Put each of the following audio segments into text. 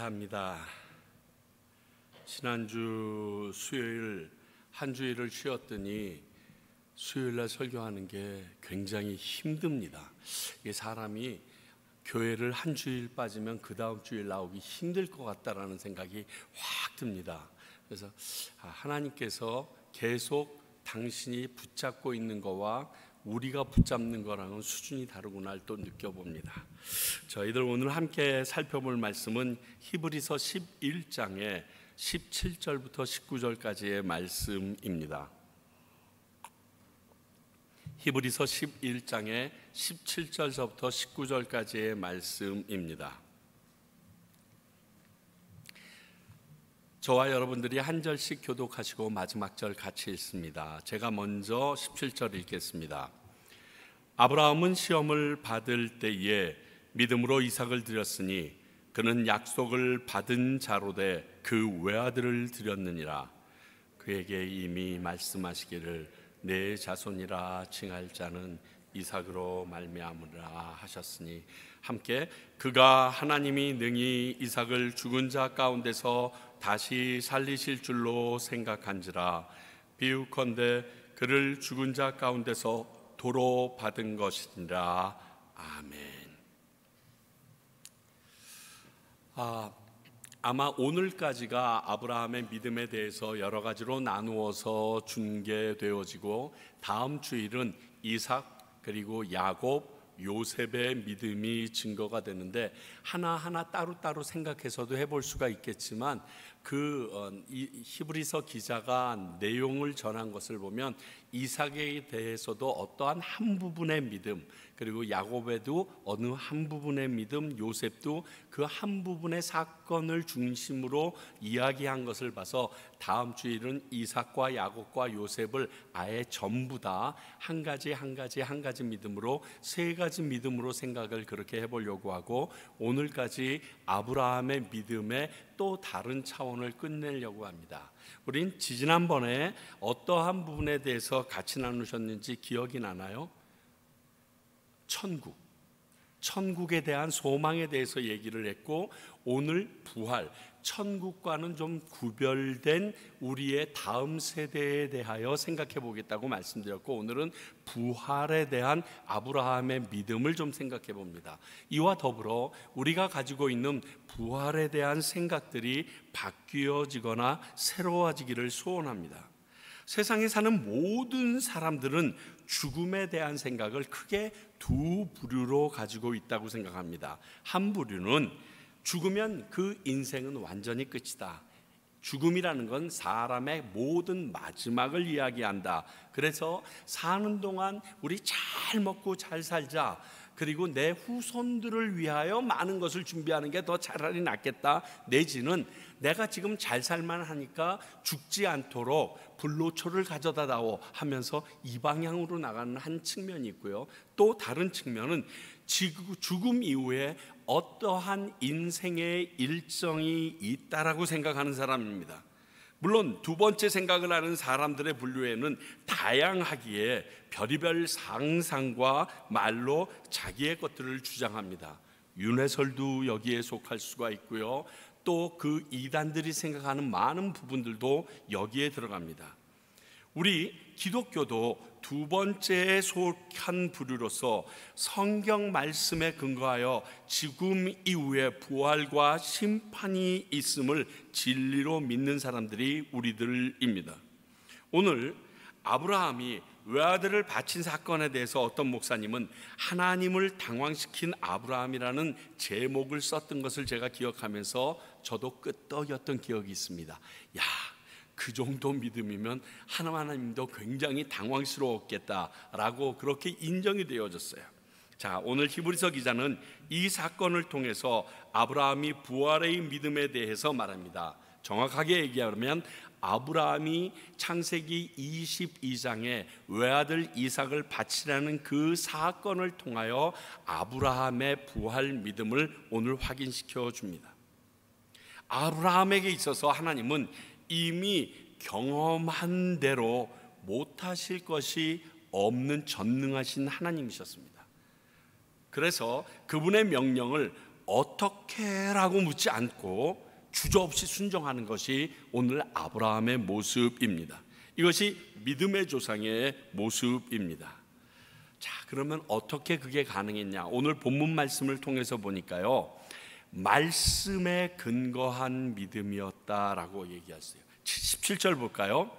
감사합니다. 지난주 수요일 한 주일을 쉬었더니 수요일날 설교하는 게 굉장히 힘듭니다. 이게 사람이 교회를 한 주일 빠지면 그 다음 주일 나오기 힘들 것 같다라는 생각이 확 듭니다. 그래서 하나님께서 계속 당신이 붙잡고 있는 거와 우리가 붙잡는 거랑은 수준이 다르구나를 또 느껴봅니다. 저희들 오늘 함께 살펴볼 말씀은 히브리서 11장의 17절부터 19절까지의 말씀입니다. 히브리서 11장의 17절서부터 19절까지의 말씀입니다. 저와 여러분들이 한 절씩 교독하시고 마지막 절 같이 읽습니다. 제가 먼저 17절 읽겠습니다. 아브라함은 시험을 받을 때에 믿음으로 이삭을 드렸으니 그는 약속을 받은 자로 돼 그 외아들을 드렸느니라. 그에게 이미 말씀하시기를 내 자손이라 칭할 자는 이삭으로 말미암으리라 하셨으니 함께 그가 하나님이 능히 이삭을 죽은 자 가운데서 다시 살리실 줄로 생각한지라. 비유컨대 그를 죽은 자 가운데서 도로 받은 것이니라. 아멘. 아마 오늘까지가 아브라함의 믿음에 대해서 여러 가지로 나누어서 중계되어지고 다음 주일은 이삭 그리고 야곱 요셉의 믿음이 증거가 되는데 하나하나 따로따로 생각해서도 해볼 수가 있겠지만 히브리서 기자가 내용을 전한 것을 보면 이삭에 대해서도 어떠한 한 부분의 믿음, 그리고 야곱에도 어느 한 부분의 믿음, 요셉도 그 한 부분의 사건을 중심으로 이야기한 것을 봐서 다음 주일은 이삭과 야곱과 요셉을 아예 전부 다 한 가지 믿음으로 세 가지 믿음으로 생각을 그렇게 해보려고 하고 오늘까지 아브라함의 믿음의 또 다른 차원을 끝내려고 합니다. 우린 지난번에 어떠한 부분에 대해서 같이 나누셨는지 기억이 나나요? 천국에 대한 소망에 대해서 얘기를 했고 오늘 부활, 천국과는 좀 구별된 우리의 다음 세대에 대하여 생각해 보겠다고 말씀드렸고 오늘은 부활에 대한 아브라함의 믿음을 좀 생각해 봅니다. 이와 더불어 우리가 가지고 있는 부활에 대한 생각들이 바뀌어지거나 새로워지기를 소원합니다. 세상에 사는 모든 사람들은 죽음에 대한 생각을 크게 두 부류로 가지고 있다고 생각합니다. 한 부류는 죽으면 그 인생은 완전히 끝이다. 죽음이라는 건 사람의 모든 마지막을 이야기한다. 그래서 사는 동안 우리 잘 먹고 잘 살자. 그리고 내 후손들을 위하여 많은 것을 준비하는 게 더 차라리 낫겠다. 내지는 내가 지금 잘 살만 하니까 죽지 않도록 불로초를 가져다 다오 하면서 이 방향으로 나가는 한 측면이 있고요. 또 다른 측면은 죽음 이후에 어떠한 인생의 일정이 있다라고 생각하는 사람입니다. 물론 두 번째 생각을 하는 사람들의 분류에는 다양하기에 별의별 상상과 말로 자기의 것들을 주장합니다. 윤회설도 여기에 속할 수가 있고요. 또 그 이단들이 생각하는 많은 부분들도 여기에 들어갑니다. 우리 기독교도 두 번째에 속한 부류로서 성경 말씀에 근거하여 죽음 이후에 부활과 심판이 있음을 진리로 믿는 사람들이 우리들입니다. 오늘 아브라함이 외아들을 바친 사건에 대해서 어떤 목사님은 하나님을 당황시킨 아브라함이라는 제목을 썼던 것을 제가 기억하면서 저도 끄떡였던 기억이 있습니다. 그 정도 믿음이면 하나님도 굉장히 당황스러웠겠다라고 그렇게 인정이 되어졌어요. 자, 오늘 히브리서 기자는 이 사건을 통해서 아브라함이 부활의 믿음에 대해서 말합니다. 정확하게 얘기하면 아브라함이 창세기 22장에 외아들 이삭을 바치라는 그 사건을 통하여 아브라함의 부활 믿음을 오늘 확인시켜 줍니다. 아브라함에게 있어서 하나님은 이미 경험한 대로 못하실 것이 없는 전능하신 하나님이셨습니다. 그래서 그분의 명령을 어떻게라고 묻지 않고 주저없이 순종하는 것이 오늘 아브라함의 모습입니다. 이것이 믿음의 조상의 모습입니다. 자, 그러면 어떻게 그게 가능했냐? 오늘 본문 말씀을 통해서 보니까요, 말씀에 근거한 믿음이었다라고 얘기했어요. 17절 볼까요?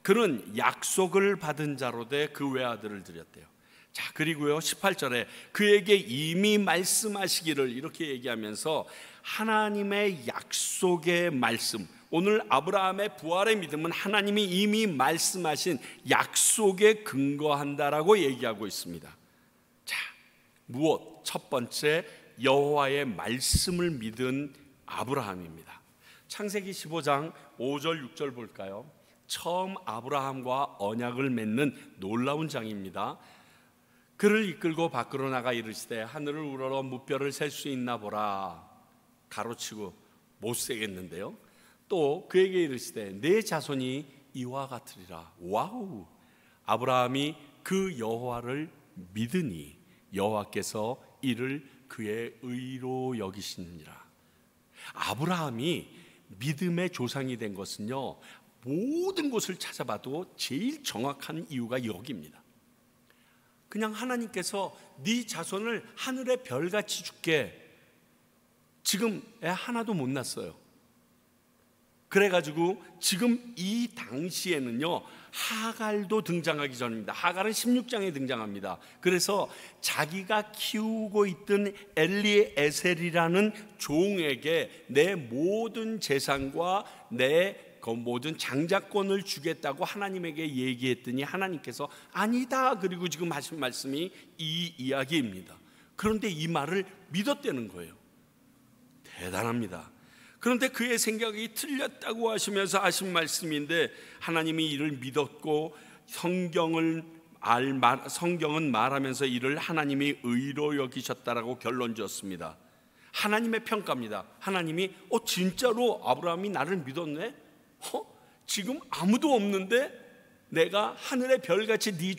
그는 약속을 받은 자로 돼 그 외아들을 드렸대요. 자, 그리고요 18절에 그에게 이미 말씀하시기를, 이렇게 얘기하면서 하나님의 약속의 말씀, 오늘 아브라함의 부활의 믿음은 하나님이 이미 말씀하신 약속에 근거한다라고 얘기하고 있습니다. 자, 무엇? 첫 번째, 여호와의 말씀을 믿은 아브라함입니다. 창세기 15장 5절 6절 볼까요? 처음 아브라함과 언약을 맺는 놀라운 장입니다. 그를 이끌고 밖으로 나가 이르시되 하늘을 우러러 무뼈를 셀 수 있나 보라. 가로치고 못 세겠는데요. 또 그에게 이르시되 내 자손이 이와 같으리라. 와우! 아브라함이 그 여호와를 믿으니 여호와께서 이를 그의 의로 여기시느니라. 아브라함이 믿음의 조상이 된 것은요, 모든 곳을 찾아봐도 제일 정확한 이유가 여기입니다. 그냥 하나님께서 네 자손을 하늘의 별같이 줄게. 지금 애 하나도 못 낳았어요. 그래가지고 지금 이 당시에는요, 하갈도 등장하기 전입니다. 하갈은 16장에 등장합니다. 그래서 자기가 키우고 있던 엘리에셀이라는 종에게 내 모든 재산과 내 모든 장자권을 주겠다고 하나님에게 얘기했더니 하나님께서 아니다. 그리고 지금 하신 말씀이 이 이야기입니다. 그런데 이 말을 믿었다는 거예요. 대단합니다. 그런데 그의 생각이 틀렸다고 하시면서 하신 말씀인데, 하나님이 이를 믿었고 성경은 말하면서 이를 하나님이 의로 여기셨다라고 결론 지었습니다. 하나님의 평가입니다. 하나님이 진짜로 아브라함이 나를 믿었네? 지금 아무도 없는데 내가 하늘의 별같이 네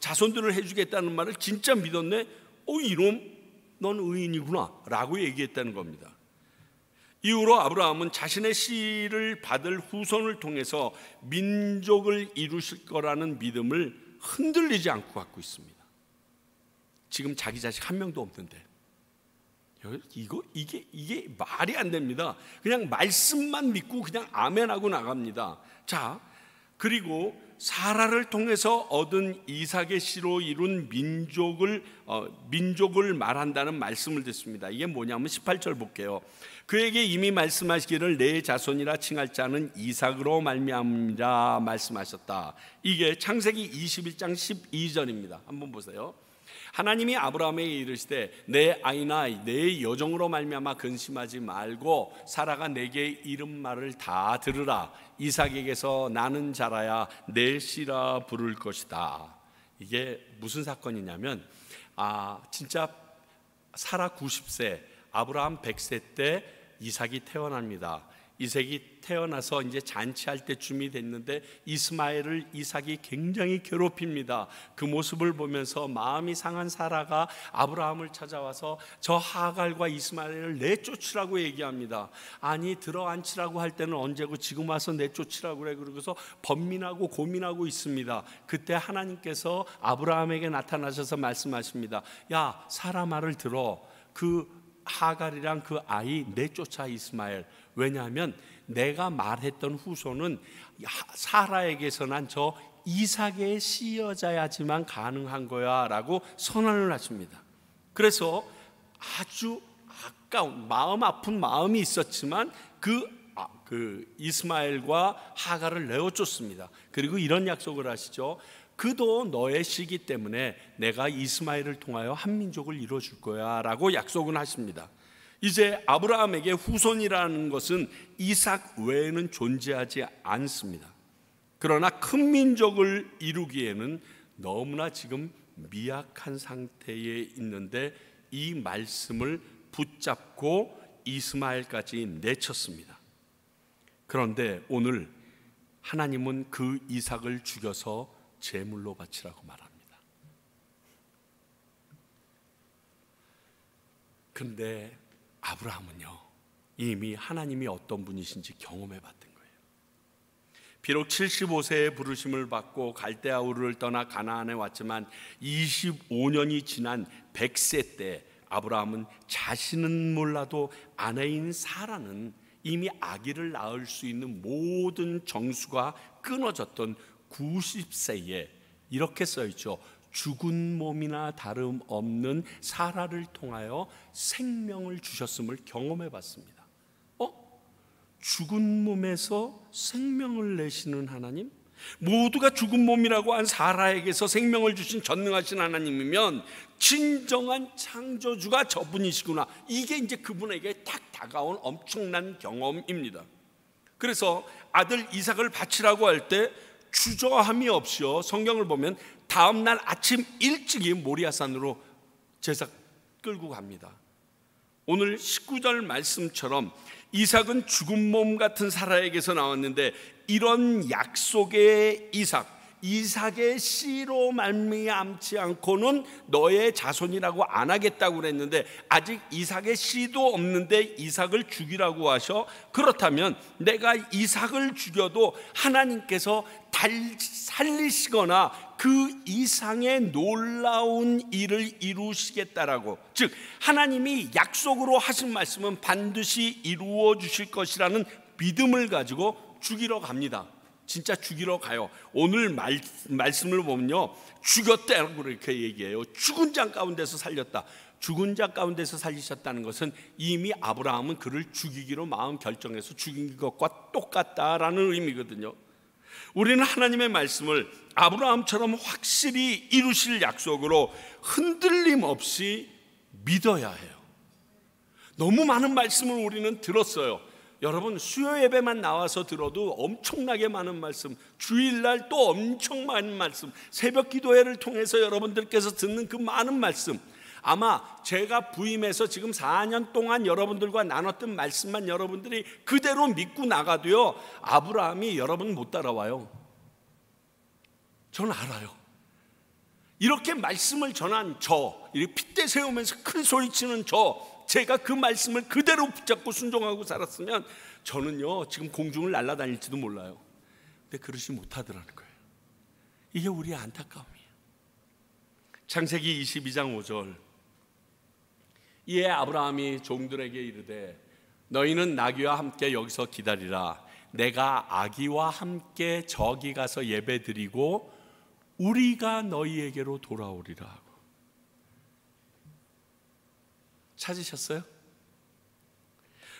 자손들을 해주겠다는 말을 진짜 믿었네? 이놈 넌 의인이구나 라고 얘기했다는 겁니다. 이후로 아브라함은 자신의 씨를 받을 후손을 통해서 민족을 이루실 거라는 믿음을 흔들리지 않고 갖고 있습니다. 지금 자기 자식 한 명도 없는데 이게 말이 안 됩니다. 그냥 말씀만 믿고 그냥 아멘하고 나갑니다. 자, 그리고 사라를 통해서 얻은 이삭의 씨로 이룬 민족을 말한다는 말씀을 듣습니다. 이게 뭐냐면 18절 볼게요. 그에게 이미 말씀하시기를 내 자손이라 칭할 자는 이삭으로 말미암으리라 말씀하셨다. 이게 창세기 21장 12절입니다. 한번 보세요. 하나님이 아브라함에게 이르시되 내 아이나 내 여종으로 말미암아 근심하지 말고 사라가 내게 이른 말을 다 들으라. 이삭에게서 나는 자라야 내 씨라 부를 것이다. 이게 무슨 사건이냐면 진짜 사라 90세 아브라함 100세 때 이삭이 태어납니다. 이삭이 태어나서 이제 잔치할 때쯤이 됐는데 이스마엘을 이삭이 굉장히 괴롭힙니다. 그 모습을 보면서 마음이 상한 사라가 아브라함을 찾아와서 저 하갈과 이스마엘을 내쫓으라고 얘기합니다. 아니 들어앉히라고 할 때는 언제고 지금 와서 내쫓으라고 그래. 그러고서 번민하고 고민하고 있습니다. 그때 하나님께서 아브라함에게 나타나셔서 말씀하십니다. 야, 사라 말을 들어. 그 하갈이랑 그 아이 내쫓아 이스마엘. 왜냐하면 내가 말했던 후손은 사라에게서 난 저 이삭의 씨여자야지만 가능한 거야 라고 선언을 하십니다. 그래서 아주 아까운 마음 아픈 마음이 있었지만 그 이스마엘과 하갈을 내어쫓습니다. 그리고 이런 약속을 하시죠. 그도 너의 씨기 때문에 내가 이스마엘을 통하여 한 민족을 이루어줄 거야 라고 약속은 하십니다. 이제 아브라함에게 후손이라는 것은 이삭 외에는 존재하지 않습니다. 그러나 큰 민족을 이루기에는 너무나 지금 미약한 상태에 있는데 이 말씀을 붙잡고 이스마엘까지 내쳤습니다. 그런데 오늘 하나님은 그 이삭을 죽여서 제물로 바치라고 말합니다. 그런데 아브라함은요, 이미 하나님이 어떤 분이신지 경험해 봤던 거예요. 비록 75세의 부르심을 받고 갈대아 우르를 떠나 가나안에 왔지만 25년이 지난 100세 때 아브라함은 자신은 몰라도 아내인 사라는 이미 아기를 낳을 수 있는 모든 정수가 끊어졌던 90세에 이렇게 써있죠. 죽은 몸이나 다름없는 사라를 통하여 생명을 주셨음을 경험해 봤습니다. 죽은 몸에서 생명을 내시는 하나님? 모두가 죽은 몸이라고 한 사라에게서 생명을 주신 전능하신 하나님이면 진정한 창조주가 저분이시구나. 이게 이제 그분에게 딱 다가온 엄청난 경험입니다. 그래서 아들 이삭을 바치라고 할 때 주저함이 없이요, 성경을 보면 다음날 아침 일찍이 모리아산으로 제사 끌고 갑니다. 오늘 19절 말씀처럼 이삭은 죽은 몸 같은 사라에게서 나왔는데 이런 약속의 이삭의 씨로 말미암지 않고는 너의 자손이라고 안 하겠다고 그랬는데 아직 이삭의 씨도 없는데 이삭을 죽이라고 하셔. 그렇다면 내가 이삭을 죽여도 하나님께서 살리시거나 그 이상의 놀라운 일을 이루시겠다라고, 즉 하나님이 약속으로 하신 말씀은 반드시 이루어 주실 것이라는 믿음을 가지고 죽이러 갑니다. 진짜 죽이러 가요. 오늘 말씀을 보면요, 죽였다고 그렇게 얘기해요. 죽은 자 가운데서 살렸다. 죽은 자 가운데서 살리셨다는 것은 이미 아브라함은 그를 죽이기로 마음 결정해서 죽인 것과 똑같다라는 의미거든요. 우리는 하나님의 말씀을 아브라함처럼 확실히 이루실 약속으로 흔들림 없이 믿어야 해요. 너무 많은 말씀을 우리는 들었어요. 여러분, 수요 예배만 나와서 들어도 엄청나게 많은 말씀, 주일날 또 엄청 많은 말씀, 새벽 기도회를 통해서 여러분들께서 듣는 그 많은 말씀, 아마 제가 부임해서 지금 4년 동안 여러분들과 나눴던 말씀만 여러분들이 그대로 믿고 나가도요, 아브라함이 여러분 못 따라와요. 저는 알아요. 이렇게 말씀을 전한 이렇게 핏대 세우면서 큰 소리치는 제가 그 말씀을 그대로 붙잡고 순종하고 살았으면 저는요, 지금 공중을 날아다닐지도 몰라요. 근데 그러지 못하더라는 거예요. 이게 우리의 안타까움이에요. 창세기 22장 5절, 이에 아브라함이 종들에게 이르되 너희는 나귀와 함께 여기서 기다리라. 내가 아기와 함께 저기 가서 예배드리고 우리가 너희에게로 돌아오리라 하고. 찾으셨어요?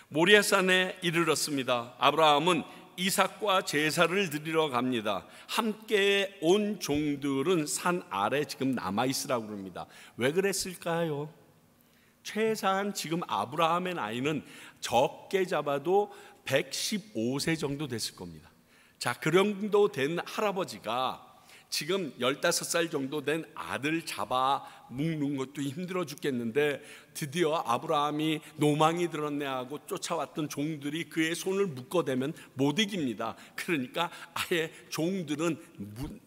모리아산에 이르렀습니다. 아브라함은 이삭과 제사를 드리러 갑니다. 함께 온 종들은 산 아래 지금 남아있으라고 그럽니다. 왜 그랬을까요? 최소한 지금 아브라함의 나이는 적게 잡아도 115세 정도 됐을 겁니다. 자, 그 정도 된 할아버지가 지금 15살 정도 된 아들 잡아 묶는 것도 힘들어 죽겠는데 드디어 아브라함이 노망이 들었네 하고 쫓아왔던 종들이 그의 손을 묶어대면 못 이깁니다. 그러니까 아예 종들은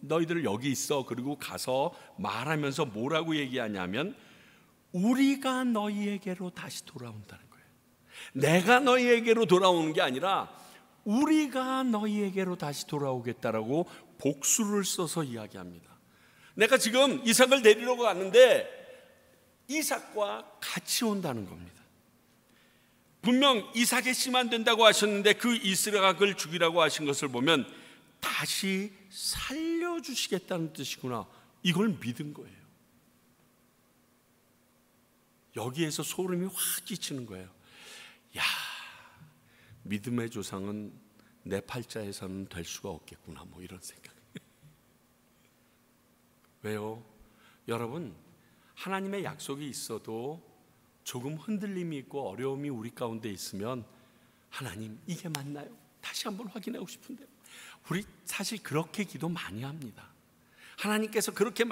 너희들 여기 있어, 그리고 가서 말하면서 뭐라고 얘기하냐면 우리가 너희에게로 다시 돌아온다는 거예요. 내가 너희에게로 돌아오는 게 아니라 우리가 너희에게로 다시 돌아오겠다라고 복수를 써서 이야기합니다. 내가 지금 이삭을 데리러 갔는데 이삭과 같이 온다는 겁니다. 분명 이삭의 씨만 된다고 하셨는데 그 이스락을 죽이라고 하신 것을 보면 다시 살려주시겠다는 뜻이구나, 이걸 믿은 거예요. 여기에서 소름이 확 끼치는 거예요. 야, 믿음의 조상은 내 팔자에서는 될 수가 없겠구나, 뭐 이런 생각. 왜요? 여러분, 하나님의 약속이 있어도 조금 흔들림이 있고 어려움이 우리 가운데 있으면 하나님, 이게 맞나요? 다시 한번 확인하고 싶은데요. 우리 사실 그렇게 기도 많이 합니다. 하나님께서 그렇게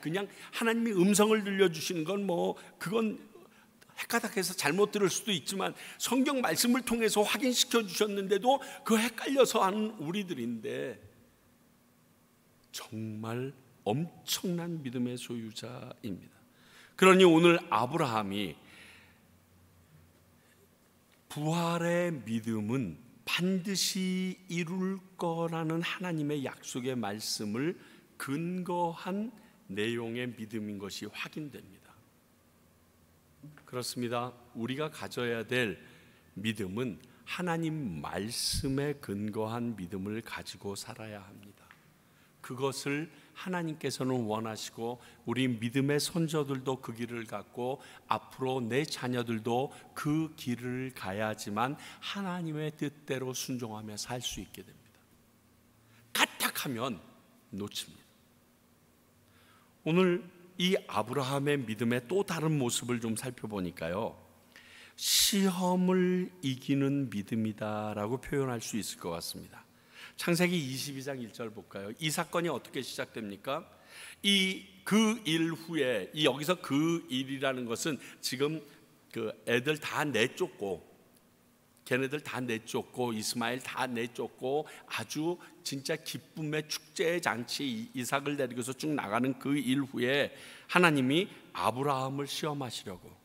그냥 하나님이 음성을 들려주시는 건 그건 헷가닥해서 잘못 들을 수도 있지만 성경 말씀을 통해서 확인시켜 주셨는데도 그 헷갈려서 하는 우리들인데, 정말 엄청난 믿음의 소유자입니다. 그러니 오늘 아브라함이 부활의 믿음은 반드시 이룰 거라는 하나님의 약속의 말씀을 근거한 내용의 믿음인 것이 확인됩니다. 그렇습니다. 우리가 가져야 될 믿음은 하나님 말씀에 근거한 믿음을 가지고 살아야 합니다. 그것을 하나님께서는 원하시고 우리 믿음의 선조들도 그 길을 갔고 앞으로 내 자녀들도 그 길을 가야지만 하나님의 뜻대로 순종하며 살 수 있게 됩니다. 까딱하면 놓칩니다. 오늘 이 아브라함의 믿음의 또 다른 모습을 좀 살펴보니까요, 시험을 이기는 믿음이다라고 표현할 수 있을 것 같습니다. 창세기 22장 1절 볼까요? 이 사건이 어떻게 시작됩니까? 그 일 후에, 여기서 그 일이라는 것은 지금 그 애들 다 내쫓고, 걔네들 다 내쫓고, 이스마엘 다 내쫓고, 아주 진짜 기쁨의 축제의 잔치 이삭을 데리고서 쭉 나가는 그 일 후에 하나님이 아브라함을 시험하시려고,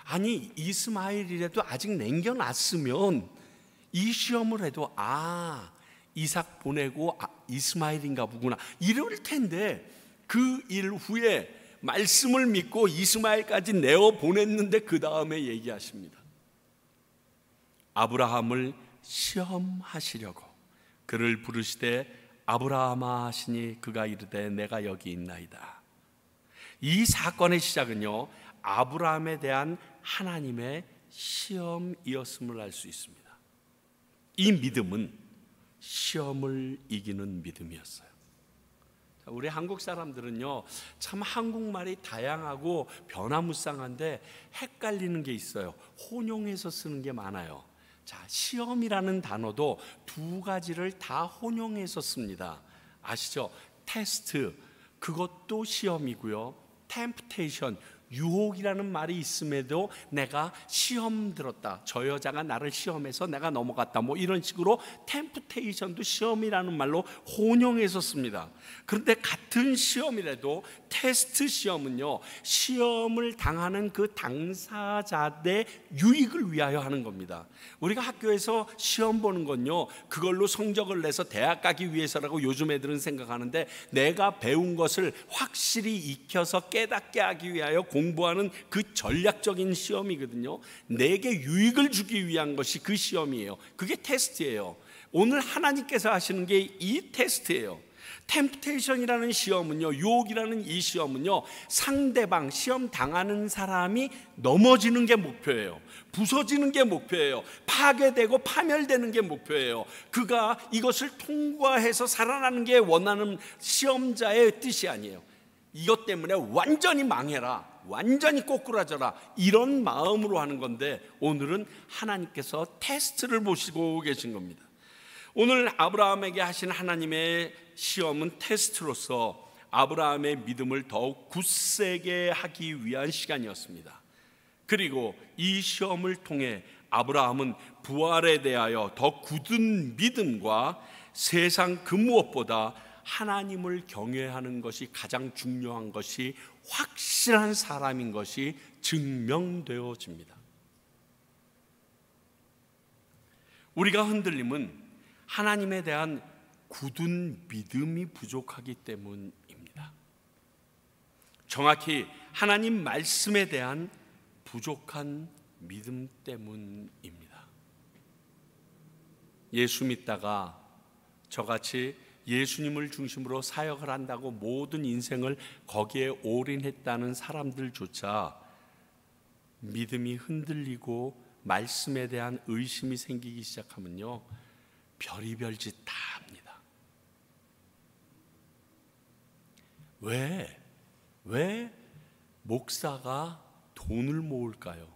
아니 이스마엘이라도 아직 남겨놨으면 이 시험을 해도 이삭 보내고 이스마엘인가 보구나 이럴 텐데, 그 일 후에 말씀을 믿고 이스마엘까지 내어 보냈는데 그 다음에 얘기하십니다. 아브라함을 시험하시려고 그를 부르시되 아브라함아 하시니 그가 이르되 내가 여기 있나이다. 이 사건의 시작은요, 아브라함에 대한 하나님의 시험이었음을 알 수 있습니다. 이 믿음은 시험을 이기는 믿음이었어요. 우리 한국 사람들은요, 참 한국말이 다양하고 변화무쌍한데 헷갈리는 게 있어요. 혼용해서 쓰는 게 많아요. 자, 시험이라는 단어도 두 가지를 다 혼용해서 씁니다. 아시죠? 테스트, 그것도 시험이고요. 템프테이션, 유혹이라는 말이 있음에도 내가 시험 들었다, 저 여자가 나를 시험해서 내가 넘어갔다, 뭐 이런 식으로 템프테이션도 시험이라는 말로 혼용해서 씁니다. 그런데 같은 시험이라도 테스트 시험은요, 시험을 당하는 그 당사자의 유익을 위하여 하는 겁니다. 우리가 학교에서 시험 보는 건요, 그걸로 성적을 내서 대학 가기 위해서라고 요즘 애들은 생각하는데, 내가 배운 것을 확실히 익혀서 깨닫게 하기 위하여 공부하는 그 전략적인 시험이거든요. 내게 유익을 주기 위한 것이 그 시험이에요. 그게 테스트예요. 오늘 하나님께서 하시는 게 이 테스트예요. 템프테이션이라는 시험은요, 유혹이라는 이 시험은요, 상대방, 시험 당하는 사람이 넘어지는 게 목표예요. 부서지는 게 목표예요. 파괴되고 파멸되는 게 목표예요. 그가 이것을 통과해서 살아나는 게 원하는 시험자의 뜻이 아니에요. 이것 때문에 완전히 망해라, 완전히 꼬꾸라져라, 이런 마음으로 하는 건데, 오늘은 하나님께서 테스트를 보시고 계신 겁니다. 오늘 아브라함에게 하신 하나님의 시험은 테스트로서 아브라함의 믿음을 더욱 굳세게 하기 위한 시간이었습니다. 그리고 이 시험을 통해 아브라함은 부활에 대하여 더 굳은 믿음과 세상 그 무엇보다 하나님을 경외하는 것이 가장 중요한 것이 확실한 사람인 것이 증명되어집니다. 우리가 흔들림은 하나님에 대한 굳은 믿음이 부족하기 때문입니다. 정확히 하나님 말씀에 대한 부족한 믿음 때문입니다. 예수 믿다가 저같이 예수님을 중심으로 사역을 한다고 모든 인생을 거기에 올인했다는 사람들조차 믿음이 흔들리고 말씀에 대한 의심이 생기기 시작하면요, 별의별 짓 다 합니다. 왜 목사가 돈을 모을까요?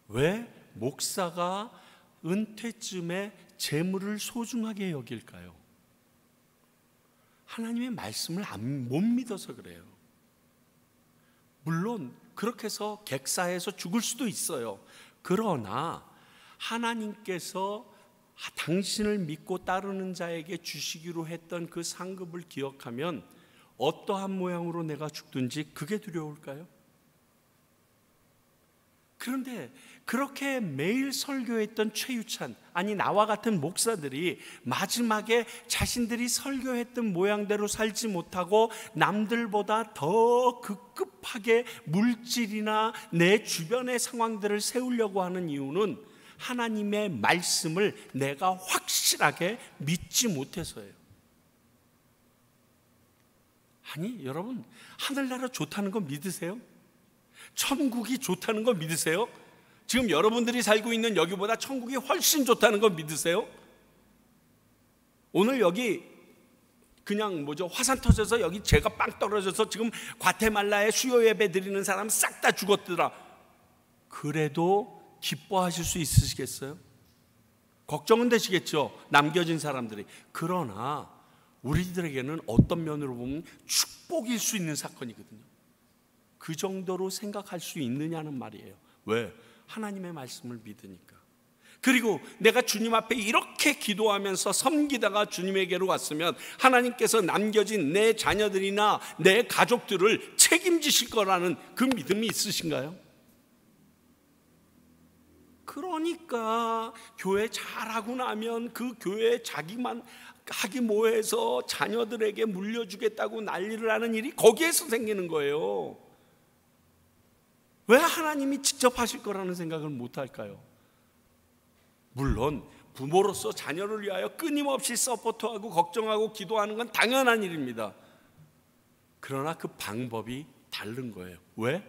왜 목사가 은퇴쯤에 재물을 소중하게 여길까요? 하나님의 말씀을 못 믿어서 그래요. 물론 그렇게 해서 객사해서 죽을 수도 있어요. 그러나 하나님께서 당신을 믿고 따르는 자에게 주시기로 했던 그 상급을 기억하면 어떠한 모양으로 내가 죽든지 그게 두려울까요? 그런데 그렇게 매일 설교했던 최유찬, 아니 나와 같은 목사들이 마지막에 자신들이 설교했던 모양대로 살지 못하고 남들보다 더 급급하게 물질이나 내 주변의 상황들을 세우려고 하는 이유는 하나님의 말씀을 내가 확실하게 믿지 못해서예요. 아니 여러분, 하늘나라 좋다는 거 믿으세요? 천국이 좋다는 거 믿으세요? 지금 여러분들이 살고 있는 여기보다 천국이 훨씬 좋다는 거 믿으세요? 오늘 여기 그냥 화산 터져서 여기 죄가 빵 떨어져서 지금 과테말라에 수요 예배 드리는 사람 싹 다 죽었더라. 그래도 기뻐하실 수 있으시겠어요? 걱정은 되시겠죠, 남겨진 사람들이. 그러나 우리들에게는 어떤 면으로 보면 축복일 수 있는 사건이거든요. 그 정도로 생각할 수 있느냐는 말이에요. 왜? 하나님의 말씀을 믿으니까. 그리고 내가 주님 앞에 이렇게 기도하면서 섬기다가 주님에게로 왔으면 하나님께서 남겨진 내 자녀들이나 내 가족들을 책임지실 거라는 그 믿음이 있으신가요? 그러니까 교회 잘하고 나면 그 교회 자기만 하기 뭐해서 자녀들에게 물려주겠다고 난리를 하는 일이 거기에서 생기는 거예요. 왜 하나님이 직접 하실 거라는 생각을 못 할까요? 물론 부모로서 자녀를 위하여 끊임없이 서포트하고 걱정하고 기도하는 건 당연한 일입니다. 그러나 그 방법이 다른 거예요. 왜?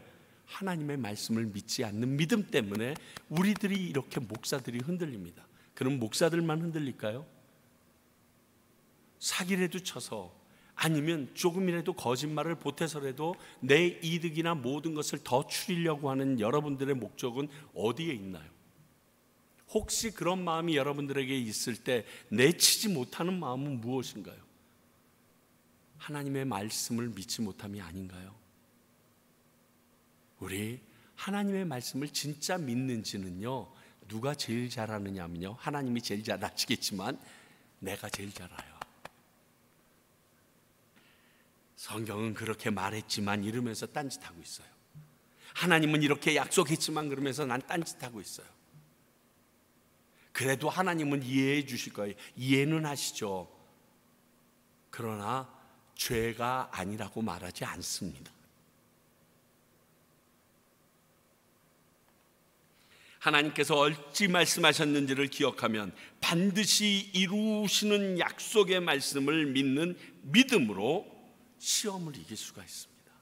하나님의 말씀을 믿지 않는 믿음 때문에 우리들이 이렇게 목사들이 흔들립니다. 그럼 목사들만 흔들릴까요? 사기라도 쳐서, 아니면 조금이라도 거짓말을 보태서라도 내 이득이나 모든 것을 더 추리려고 하는 여러분들의 목적은 어디에 있나요? 혹시 그런 마음이 여러분들에게 있을 때 내치지 못하는 마음은 무엇인가요? 하나님의 말씀을 믿지 못함이 아닌가요? 우리 하나님의 말씀을 진짜 믿는지는요, 누가 제일 잘하느냐면요, 하나님이 제일 잘 아시겠지만 내가 제일 잘 알아요. 성경은 그렇게 말했지만 이러면서 딴짓하고 있어요. 하나님은 이렇게 약속했지만 그러면서 난 딴짓하고 있어요. 그래도 하나님은 이해해 주실 거예요. 이해는 하시죠. 그러나 죄가 아니라고 말하지 않습니다. 하나님께서 어찌 말씀하셨는지를 기억하면 반드시 이루시는 약속의 말씀을 믿는 믿음으로 시험을 이길 수가 있습니다.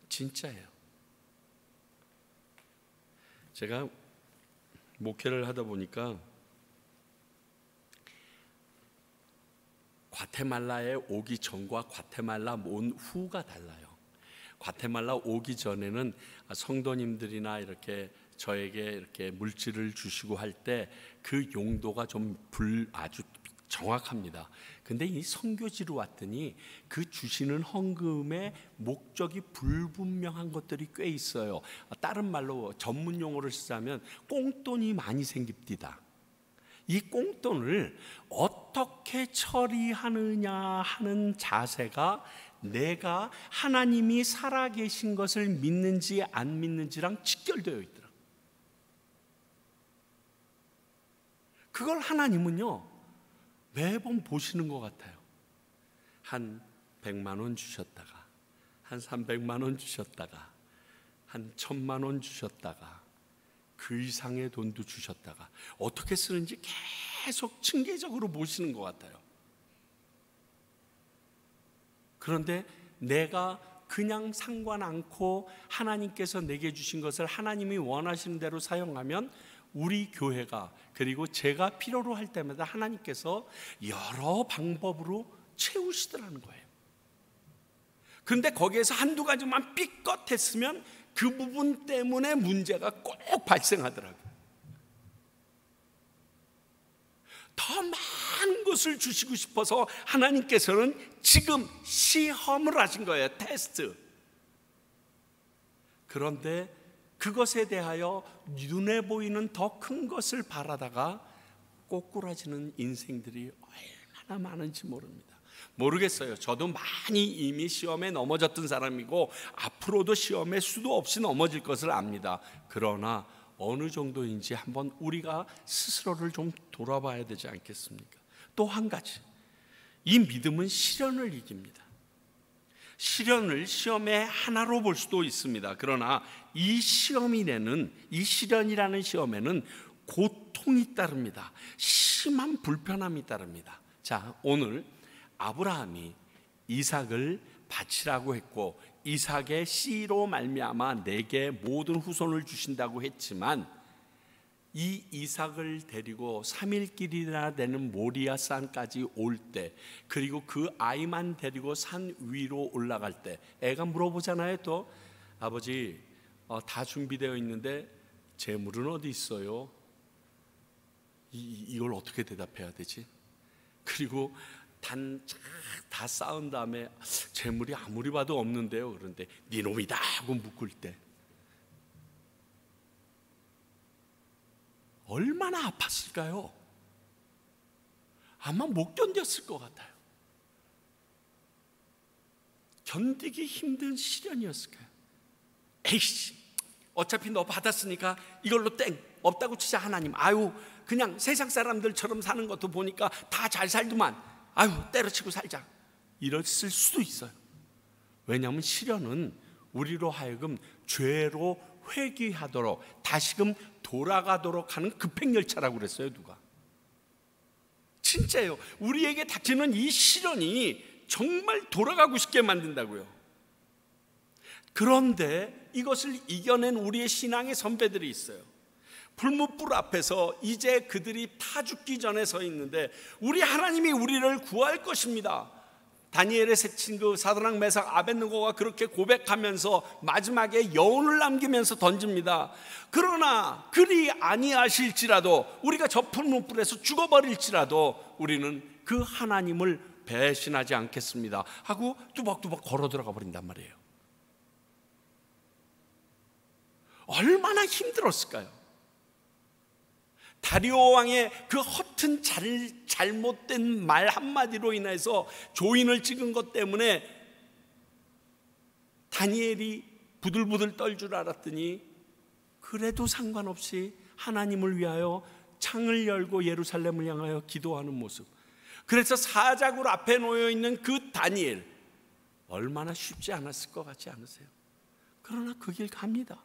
진짜예요. 제가 목회를 하다 보니까 과테말라에 오기 전과 과테말라 온 후가 달라요. 과테말라 오기 전에는 성도님들이나 이렇게 저에게 이렇게 물질을 주시고 할 때 그 용도가 좀 아주 정확합니다. 근데 이 선교지로 왔더니 그 주시는 헌금의 목적이 불분명한 것들이 꽤 있어요. 다른 말로 전문 용어를 쓰자면 꽁돈이 많이 생깁디다. 이 꽁돈을 어떻게 처리하느냐 하는 자세가 내가 하나님이 살아계신 것을 믿는지 안 믿는지랑 직결되어 있더라고요. 그걸 하나님은요 매번 보시는 것 같아요. 한 100만 원 주셨다가, 한 300만 원 주셨다가, 한 1000만 원 주셨다가, 그 이상의 돈도 주셨다가, 어떻게 쓰는지 계속 층계적으로 보시는 것 같아요. 그런데 내가 그냥 상관 않고 하나님께서 내게 주신 것을 하나님이 원하시는 대로 사용하면 우리 교회가, 그리고 제가 필요로 할 때마다 하나님께서 여러 방법으로 채우시더라는 거예요. 그런데 거기에서 한두 가지만 삐끗했으면 그 부분 때문에 문제가 꼭 발생하더라고요. 더 많은 것을 주시고 싶어서 하나님께서는 지금 시험을 하신 거예요. 테스트. 그런데 그것에 대하여 눈에 보이는 더 큰 것을 바라다가 꼬꾸라지는 인생들이 얼마나 많은지 모릅니다. 모르겠어요. 저도 많이 이미 시험에 넘어졌던 사람이고 앞으로도 시험에 수도 없이 넘어질 것을 압니다. 그러나 어느 정도인지 한번 우리가 스스로를 좀 돌아봐야 되지 않겠습니까? 또 한 가지, 이 믿음은 시련을 이깁니다. 시련을 시험의 하나로 볼 수도 있습니다. 그러나 이 시련이라는 시험에는 고통이 따릅니다. 심한 불편함이 따릅니다. 자, 오늘 아브라함이 이삭을 바치라고 했고 이삭의 씨로 말미암아 내게 모든 후손을 주신다고 했지만 이 이삭을 데리고 3일길이나 되는 모리아 산까지 올 때, 그리고 그 아이만 데리고 산 위로 올라갈 때 애가 물어보잖아요. 또 아버지 다 준비되어 있는데 재물은 어디 있어요? 이걸 어떻게 대답해야 되지? 그리고 다 쌓은 다음에 재물이 아무리 봐도 없는데요. 그런데 네 놈이다 하고 묶을 때 얼마나 아팠을까요? 아마 못 견뎠을 것 같아요. 견디기 힘든 시련이었을까요? 에이씨, 어차피 너 받았으니까 이걸로 땡 없다고 치자. 하나님, 아유 그냥 세상 사람들처럼 사는 것도 보니까 다 잘 살더만, 아유 때려치고 살자, 이랬을 수도 있어요. 왜냐하면 시련은 우리로 하여금 죄로 회귀하도록 다시금 돌아가도록 하는 급행열차라고 그랬어요. 누가? 진짜요. 우리에게 닥치는 이 시련이 정말 돌아가고 싶게 만든다고요. 그런데 이것을 이겨낸 우리의 신앙의 선배들이 있어요. 불못불 앞에서 이제 그들이 타 죽기 전에 서 있는데 우리 하나님이 우리를 구할 것입니다. 다니엘의 세 친구 사드락 메삭 아벳느고가 그렇게 고백하면서 마지막에 여운을 남기면서 던집니다. 그러나 그리 아니하실지라도, 우리가 저 불못불에서 죽어버릴지라도 우리는 그 하나님을 배신하지 않겠습니다 하고 뚜벅뚜벅 걸어 들어가 버린단 말이에요. 얼마나 힘들었을까요? 다리오 왕의 그 허튼 잘못된 말 한마디로 인해서 조인을 찍은 것 때문에 다니엘이 부들부들 떨 줄 알았더니 그래도 상관없이 하나님을 위하여 창을 열고 예루살렘을 향하여 기도하는 모습. 그래서 사자굴 앞에 놓여있는 그 다니엘, 얼마나 쉽지 않았을 것 같지 않으세요? 그러나 그 길 갑니다.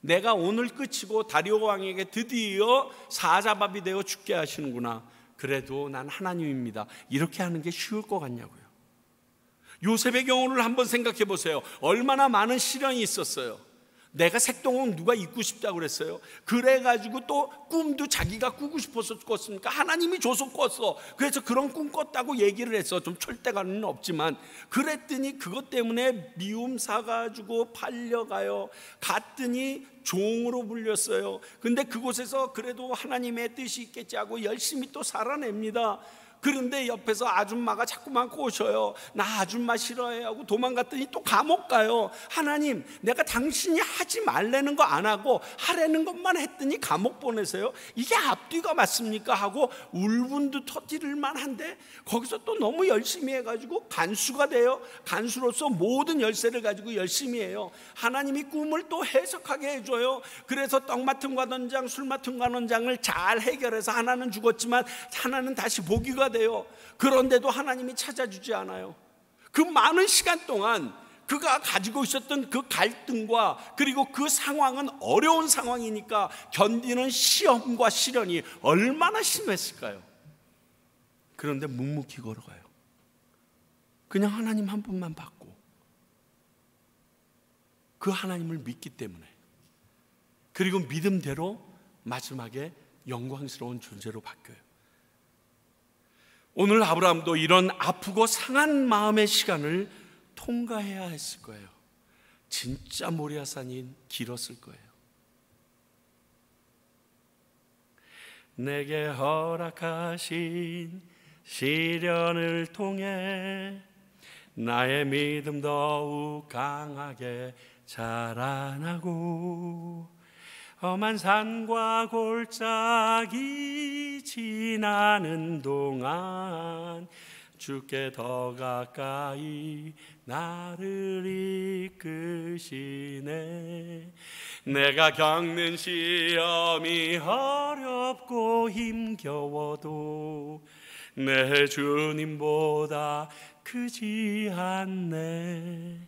내가 오늘 끝이고 다리오 왕에게 드디어 사자밥이 되어 죽게 하시는구나. 그래도 난 하나님입니다. 이렇게 하는 게 쉬울 것 같냐고요. 요셉의 경우를 한번 생각해 보세요. 얼마나 많은 시련이 있었어요. 내가 색동은 누가 입고 싶다고 그랬어요? 그래가지고 또 꿈도 자기가 꾸고 싶어서 꿨습니까? 하나님이 줘서 꿨어. 그래서 그런 꿈 꿨다고 얘기를 했어. 좀 철대가는 없지만. 그랬더니 그것 때문에 미움 사가지고 팔려가요. 갔더니 종으로 불렸어요. 근데 그곳에서 그래도 하나님의 뜻이 있겠지 하고 열심히 또 살아냅니다. 그런데 옆에서 아줌마가 자꾸만 꼬셔요. 나 아줌마 싫어해 하고 도망갔더니 또 감옥 가요. 하나님, 내가 당신이 하지 말라는 거 안 하고 하라는 것만 했더니 감옥 보내세요. 이게 앞뒤가 맞습니까? 하고 울분도 터뜨릴 만한데 거기서 또 너무 열심히 해가지고 간수가 돼요. 간수로서 모든 열쇠를 가지고 열심히 해요. 하나님이 꿈을 또 해석하게 해줘요. 그래서 떡 맡은 관원장, 술 맡은 관원장을 잘 해결해서 하나는 죽었지만 하나는 다시 보기가 돼요. 그런데도 하나님이 찾아주지 않아요. 그 많은 시간 동안 그가 가지고 있었던 그 갈등과 그리고 그 상황은 어려운 상황이니까 견디는 시험과 시련이 얼마나 심했을까요? 그런데 묵묵히 걸어가요. 그냥 하나님 한 분만 받고 그 하나님을 믿기 때문에, 그리고 믿음대로 마지막에 영광스러운 존재로 바뀌어요. 오늘 아브라함도 이런 아프고 상한 마음의 시간을 통과해야 했을 거예요. 진짜 모리아산이 길었을 거예요. 내게 허락하신 시련을 통해 나의 믿음 더욱 강하게 자라나고 험한 산과 골짜기 지나는 동안 주께 더 가까이 나를 이끄시네. 내가 겪는 시험이 어렵고 힘겨워도 내 주님보다 크지 않네.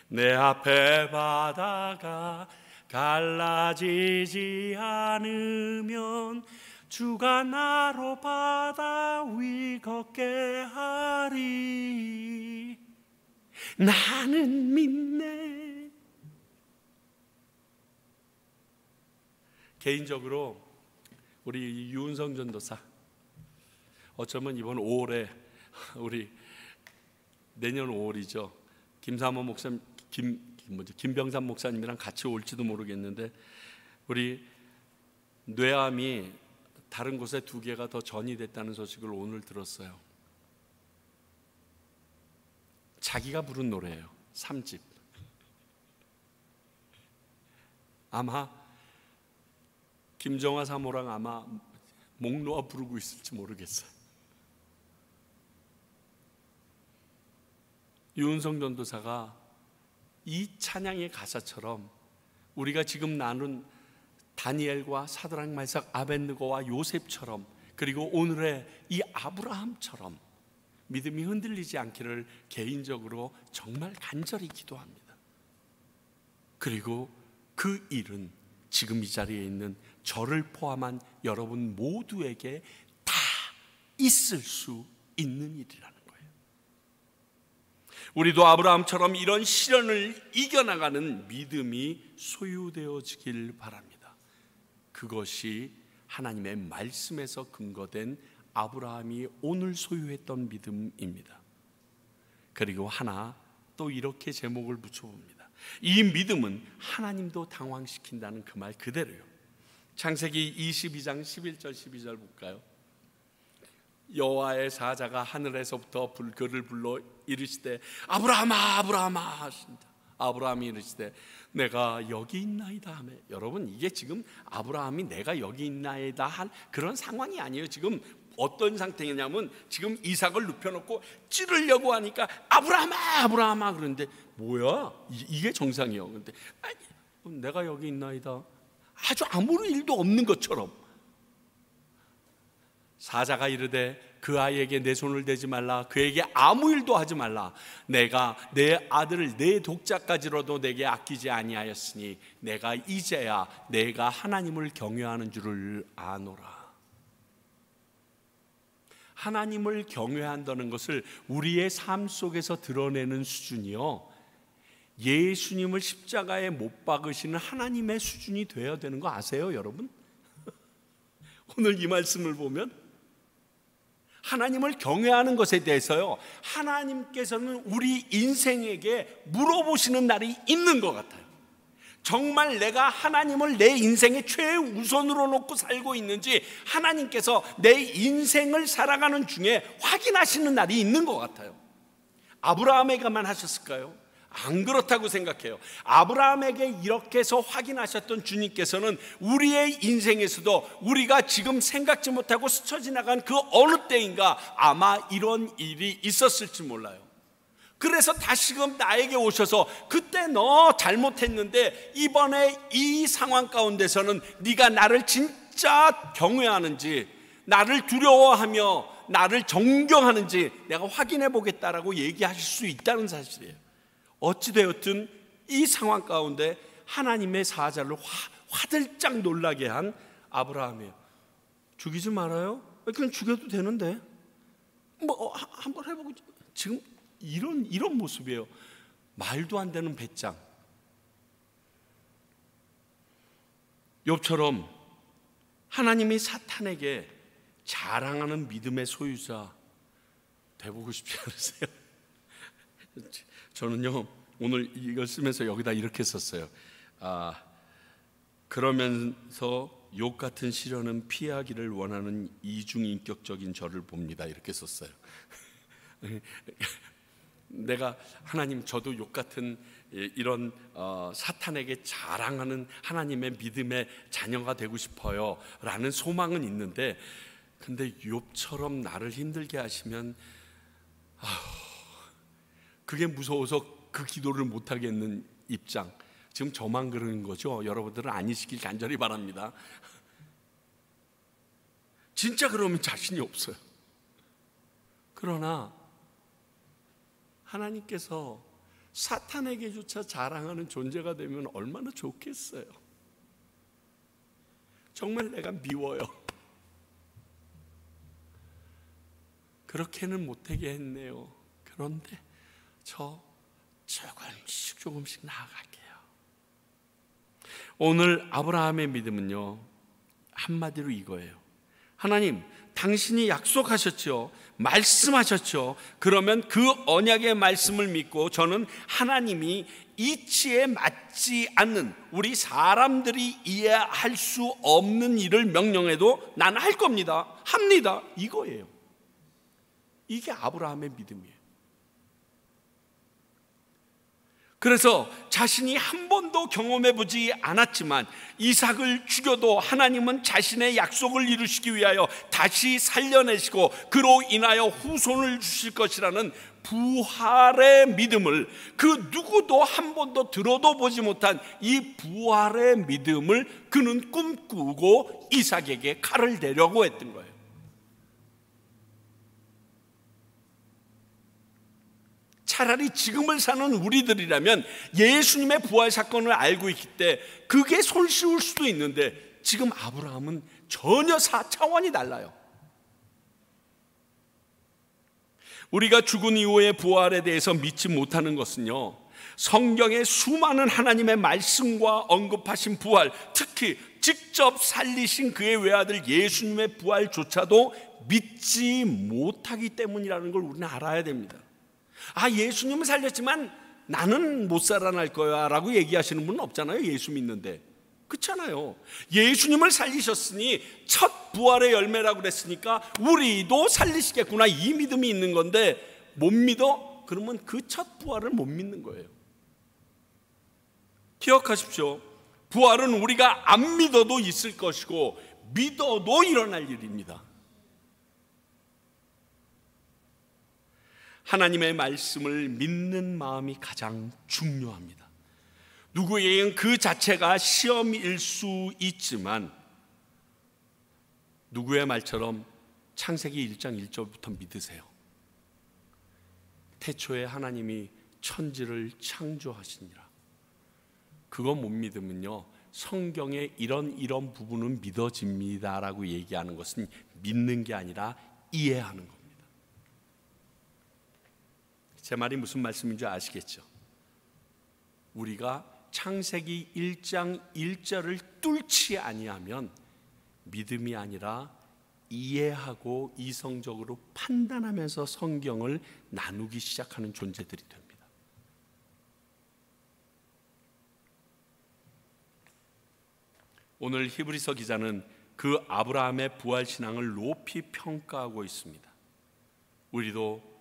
내 앞에 바다가 갈라지지 않으면 주가 나로 바다 위 걷게 하리. 나는 믿네. 개인적으로 우리 유은성 전도사, 어쩌면 이번 5월에 우리 내년 5월이죠. 김삼호 목사님, 김병삼 목사님이랑 같이 올지도 모르겠는데, 우리 뇌암이 다른 곳에 2개가 더 전이됐다는 소식을 오늘 들었어요. 자기가 부른 노래예요. 3집. 아마 김정화 사모랑 아마 목 놓아 부르고 있을지 모르겠어요. 유은성 전도사가 이 찬양의 가사처럼 우리가 지금 나눈 다니엘과 사드락 메삭 아벳느고와 요셉처럼, 그리고 오늘의 이 아브라함처럼 믿음이 흔들리지 않기를 개인적으로 정말 간절히 기도합니다. 그리고 그 일은 지금 이 자리에 있는 저를 포함한 여러분 모두에게 다 있을 수 있는 일이라는 거예요. 우리도 아브라함처럼 이런 시련을 이겨나가는 믿음이 소유되어지길 바랍니다. 그것이 하나님의 말씀에서 근거된 아브라함이 오늘 소유했던 믿음입니다. 그리고 하나 또 이렇게 제목을 붙여봅니다. 이 믿음은 하나님도 당황시킨다는 그 말 그대로요. 창세기 22장 11절 12절 볼까요? 여호와의 사자가 하늘에서부터 그를 불러 이르시되 아브라함아 아브라함아 하신다. 아브라함이 이르시되 내가 여기 있나이다 하며, 여러분 이게 지금 아브라함이 내가 여기 있나이다 한 그런 상황이 아니에요. 지금 어떤 상태냐면 지금 이삭을 눕혀놓고 찌르려고 하니까 아브라함아 아브라함아 그러는데 뭐야 이게 정상이에요. 그런데 내가 여기 있나이다, 아주 아무 일도 없는 것처럼. 사자가 이르되 그 아이에게 내 손을 대지 말라, 그에게 아무 일도 하지 말라. 내가 내 아들을 내 독자까지로도 내게 아끼지 아니하였으니 내가 이제야 내가 하나님을 경외하는 줄을 아노라. 하나님을 경외한다는 것을 우리의 삶 속에서 드러내는 수준이요, 예수님을 십자가에 못 박으시는 하나님의 수준이 되어야 되는 거 아세요, 여러분? 오늘 이 말씀을 보면 하나님을 경외하는 것에 대해서요, 하나님께서는 우리 인생에게 물어보시는 날이 있는 것 같아요. 정말 내가 하나님을 내 인생의 최우선으로 놓고 살고 있는지 하나님께서 내 인생을 살아가는 중에 확인하시는 날이 있는 것 같아요. 아브라함에게만 하셨을까요? 안 그렇다고 생각해요. 아브라함에게 이렇게 해서 확인하셨던 주님께서는 우리의 인생에서도 우리가 지금 생각지 못하고 스쳐 지나간 그 어느 때인가 아마 이런 일이 있었을지 몰라요. 그래서 다시금 나에게 오셔서 그때 너 잘못했는데 이번에 이 상황 가운데서는 네가 나를 진짜 경외하는지, 나를 두려워하며 나를 존경하는지 내가 확인해 보겠다라고 얘기하실 수 있다는 사실이에요. 어찌되었든 이 상황 가운데 하나님의 사자를 화들짝 놀라게 한 아브라함이에요. 죽이지 말아요? 그냥 죽여도 되는데 뭐 한번 해보고. 지금 이런 모습이에요. 말도 안 되는 배짱. 욥처럼 하나님이 사탄에게 자랑하는 믿음의 소유자 돼보고 싶지 않으세요? 저는요 오늘 이걸 쓰면서 여기다 이렇게 썼어요. 그러면서 욥 같은 시련은 피하기를 원하는 이중인격적인 저를 봅니다, 이렇게 썼어요. 내가 하나님, 저도 욥 같은 이런 사탄에게 자랑하는 하나님의 믿음의 자녀가 되고 싶어요 라는 소망은 있는데, 근데 욥처럼 나를 힘들게 하시면 그게 무서워서 그 기도를 못 하겠는 입장. 지금 저만 그러는 거죠? 여러분들은 아니시길 간절히 바랍니다. 진짜 그러면 자신이 없어요. 그러나 하나님께서 사탄에게조차 자랑하는 존재가 되면 얼마나 좋겠어요. 정말 내가 미워요. 그렇게는 못하게 했네요. 그런데 저 조금씩 나아갈게요. 오늘 아브라함의 믿음은요, 한마디로 이거예요. 하나님, 당신이 약속하셨죠. 말씀하셨죠. 그러면 그 언약의 말씀을 믿고 저는 하나님이 이치에 맞지 않는, 우리 사람들이 이해할 수 없는 일을 명령해도 나는 할 겁니다. 합니다. 이거예요. 이게 아브라함의 믿음이에요. 그래서 자신이 한 번도 경험해보지 않았지만 이삭을 죽여도 하나님은 자신의 약속을 이루시기 위하여 다시 살려내시고 그로 인하여 후손을 주실 것이라는 부활의 믿음을, 그 누구도 한 번도 들어도 보지 못한 이 부활의 믿음을 그는 꿈꾸고 이삭에게 칼을 대려고 했던 거예요. 차라리 지금을 사는 우리들이라면 예수님의 부활 사건을 알고 있기 때문에 그게 손쉬울 수도 있는데, 지금 아브라함은 전혀 차원이 달라요. 우리가 죽은 이후의 부활에 대해서 믿지 못하는 것은요, 성경의 수많은 하나님의 말씀과 언급하신 부활, 특히 직접 살리신 그의 외아들 예수님의 부활조차도 믿지 못하기 때문이라는 걸 우리는 알아야 됩니다. 예수님은 살렸지만 나는 못 살아날 거야 라고 얘기하시는 분은 없잖아요. 예수 믿는데. 그렇잖아요. 예수님을 살리셨으니 첫 부활의 열매라고 그랬으니까 우리도 살리시겠구나, 이 믿음이 있는 건데, 못 믿어? 그러면 그 첫 부활을 못 믿는 거예요. 기억하십시오. 부활은 우리가 안 믿어도 있을 것이고 믿어도 일어날 일입니다. 하나님의 말씀을 믿는 마음이 가장 중요합니다. 누구에게는 그 자체가 시험일 수 있지만, 누구의 말처럼 창세기 1장 1절부터 믿으세요. 태초에 하나님이 천지를 창조하시니라. 그거 못 믿으면요, 성경에 이런 부분은 믿어집니다라고 얘기하는 것은 믿는 게 아니라 이해하는 겁니다. 제 말이 무슨 말씀인지 아시겠죠? 우리가 창세기 1장 1절을 뚫지 아니하면 믿음이 아니라 이해하고 이성적으로 판단하면서 성경을 나누기 시작하는 존재들이 됩니다. 오늘 히브리서 기자는 그 아브라함의 부활 신앙을 높이 평가하고 있습니다. 우리도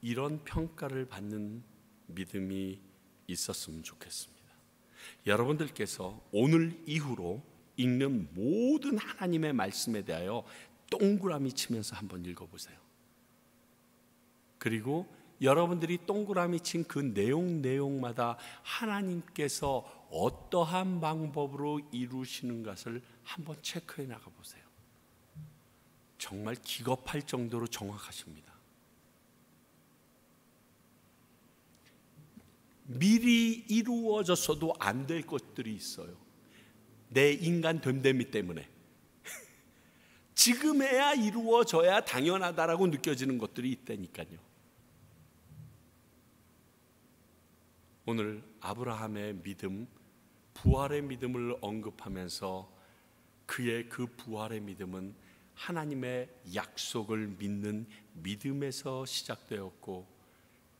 이런 평가를 받는 믿음이 있었으면 좋겠습니다. 여러분들께서 오늘 이후로 읽는 모든 하나님의 말씀에 대하여 동그라미 치면서 한번 읽어보세요. 그리고 여러분들이 동그라미 친 그 내용마다 하나님께서 어떠한 방법으로 이루시는 것을 한번 체크해 나가보세요. 정말 기겁할 정도로 정확하십니다. 미리 이루어졌어도 안 될 것들이 있어요. 내 인간 됨됨이 때문에 지금에야 이루어져야 당연하다라고 느껴지는 것들이 있다니까요. 오늘 아브라함의 믿음, 부활의 믿음을 언급하면서 그의 그 부활의 믿음은 하나님의 약속을 믿는 믿음에서 시작되었고,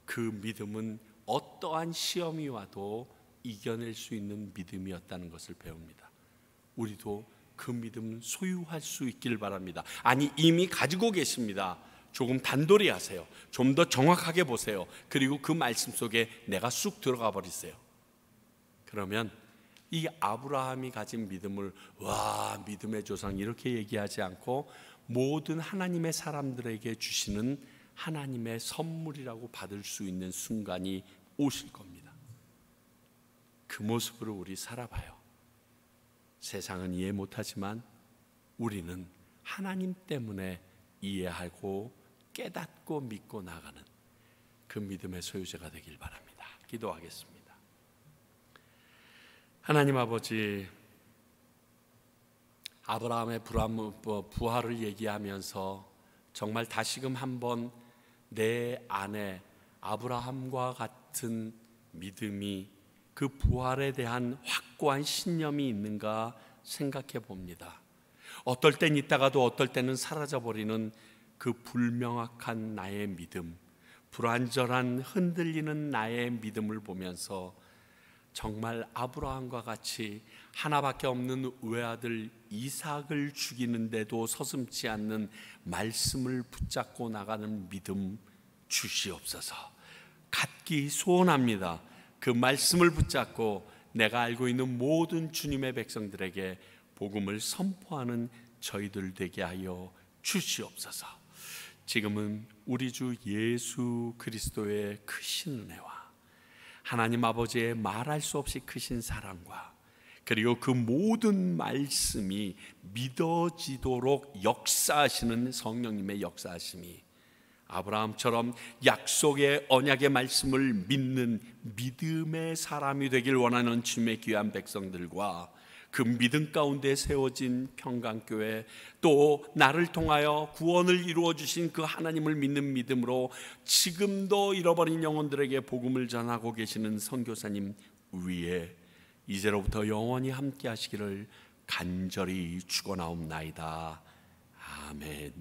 그 믿음은 어떠한 시험이 와도 이겨낼 수 있는 믿음이었다는 것을 배웁니다. 우리도 그 믿음 소유할 수 있길 바랍니다. 아니, 이미 가지고 계십니다. 조금 단돌이 하세요. 좀 더 정확하게 보세요. 그리고 그 말씀 속에 내가 쑥 들어가 버리세요. 그러면 이 아브라함이 가진 믿음을 와, 믿음의 조상 이렇게 얘기하지 않고 모든 하나님의 사람들에게 주시는 하나님의 선물이라고 받을 수 있는 순간이 오실 겁니다. 그 모습으로 우리 살아봐요. 세상은 이해 못하지만 우리는 하나님 때문에 이해하고 깨닫고 믿고 나가는 그 믿음의 소유자가 되길 바랍니다. 기도하겠습니다. 하나님 아버지, 아브라함의 부활을 얘기하면서 정말 다시금 한번 내 안에 아브라함과 같은 믿음이, 그 부활에 대한 확고한 신념이 있는가 생각해 봅니다. 어떨 땐 있다가도 어떨 때는 사라져버리는 그 불명확한 나의 믿음, 불완전한 흔들리는 나의 믿음을 보면서 정말 아브라함과 같이 하나밖에 없는 외아들 이삭을 죽이는데도 서슴지 않는 말씀을 붙잡고 나가는 믿음 주시옵소서. 갖기 소원합니다. 그 말씀을 붙잡고 내가 알고 있는 모든 주님의 백성들에게 복음을 선포하는 저희들 되게 하여 주시옵소서. 지금은 우리 주 예수 그리스도의 크신 은혜와 하나님 아버지의 말할 수 없이 크신 사랑과 그리고 그 모든 말씀이 믿어지도록 역사하시는 성령님의 역사하심이 아브라함처럼 약속의 언약의 말씀을 믿는 믿음의 사람이 되길 원하는 주님의 귀한 백성들과 그 믿음 가운데 세워진 평강교회, 또 나를 통하여 구원을 이루어 주신 그 하나님을 믿는 믿음으로 지금도 잃어버린 영혼들에게 복음을 전하고 계시는 선교사님 위에 이제로부터 영원히 함께 하시기를 간절히 축원하옵나이다. 아멘.